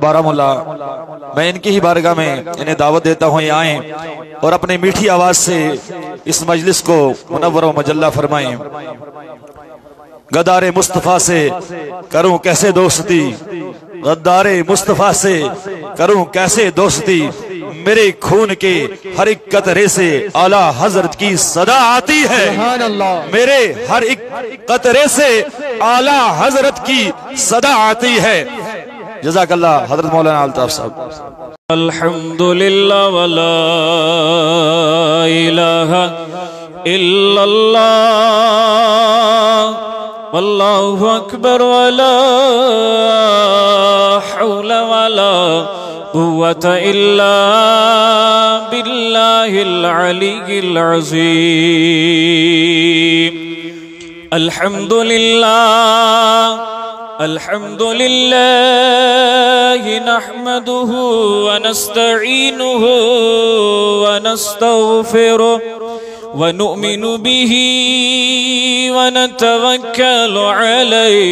बारामुल्ला, मैं इनकी ही बारगाह में इन्हें दावत देता हूँ, ये आएं और अपनी मीठी आवाज से इस मजलिस को मुनव्वर व मुजल्ला फरमाएं। गद्दारे मुस्तफा से करूं कैसे दोस्ती, गद्दारे मुस्तफा से करूं कैसे दोस्ती, मेरे खून के हर एक कतरे से आला हजरत की सदा आती है, मेरे हर एक कतरे से आला हजरत की सदा आती है। जज़ाकल्लाह हजरत मौलाना अल्ताफ साहब। अल्हम्दुलिल्लाह वला इलाहा इल्लल्लाह वल्लाहु अकबर वला हौला वला कुव्वता इल्ला बिल्लाहिल अलिय्यिल अज़ीम। अल्हम्दुलिल्लाह अल्हम्दुलिल्लाह नहमदुहु व नस्तईनुहु व नस्तगफिरुहु व नु'मिनु बिही व नतवक्कलु अलैहि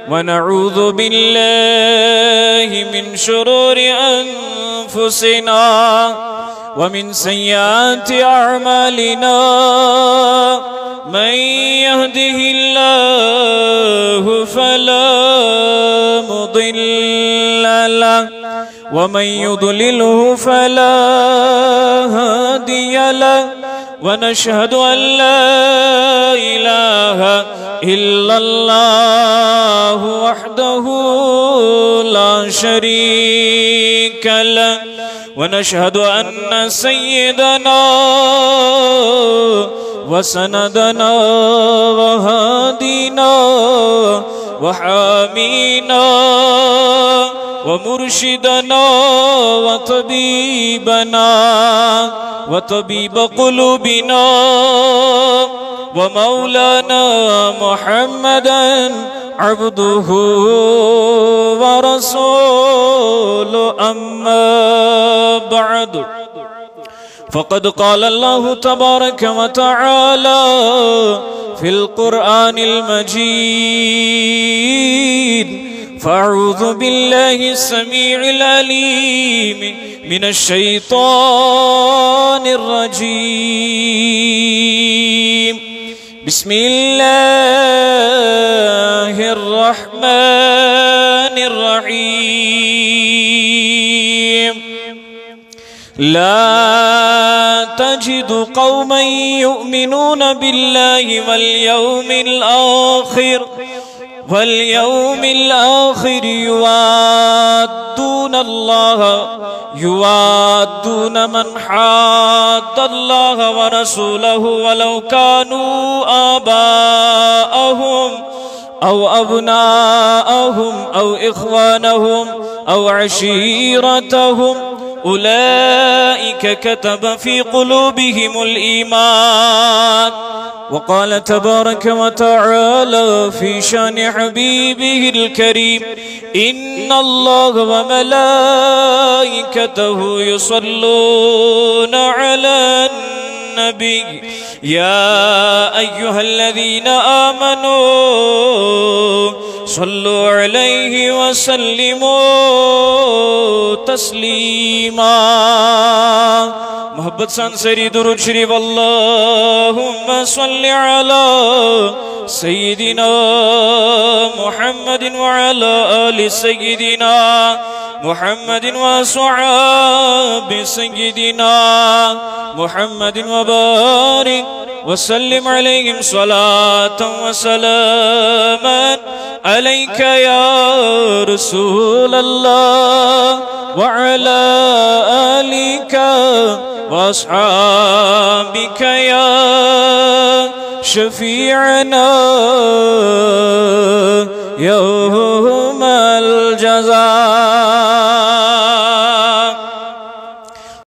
व नऊज़ु बिल्लाहि मिन शुरूरि अनफुसिना व मिन सय्यिआति अअमालिना। मन यहदिहिल्लाहु फला मुदिल्ल लहु व मन युद्लिलहु फला हादिय लहु व नशहदु अन ला इलाहा इल्लल्लाहु वहदहु ला शरीक लहु व नशहदु अन्न सय्यदना व सनदना व हादीना व हामीना व मुर्शिदना व तबीबना व तबीब क़ुलूबिना व मौलाना मुहम्मदन अब्दुहु व रसूलुहु अम्मा बअद। फ़क़द क़ाल अल्लाहु तबारक व तआला फ़िल क़ुरआनिल मजीद। फ़अऊज़ु बिल्लाहिस समीइल अलीम मिनश शैतानिर रजीम। बिस्मिल्लाहिर रहमानिर रहीम। ला तजिदु कौमन युमिनून बिल्लाहि वल यौमिल आखिर युवाद्दून मन हाद्दल्लाह व रसूलहु वलौ कानू आबाअहुम औ अब्नाअहुम औ इख्वानहुम औ अशीरतहुम उलाइक कतब फी क़ुलूबिहिमुल ईमान। वक़ाल तबारक व तआला फी शान हबीबिहिल करीम। इन्नल्लाह व मलाइकतहु युसल्लूना अलन नबी या अय्युहल्लज़ीना आमनू सल्लु अलैहि व सल्लिमू तस्लीमा। मोहब्बत सांसरी दुरूद शरीफ। अल्लाहुम्मा सल्लि अला सय्यिदिना मुहम्मदिन व अला आलि सय्यिदिना मुहम्मदिन व अस्हाबि सय्यिदिना मुहम्मदिन व बारिक व सल्लिम अलैहिम सलातन व सलामन अलैका या रसूलल्लाह व अला आलिका व अस्हाबिका या शफीअना या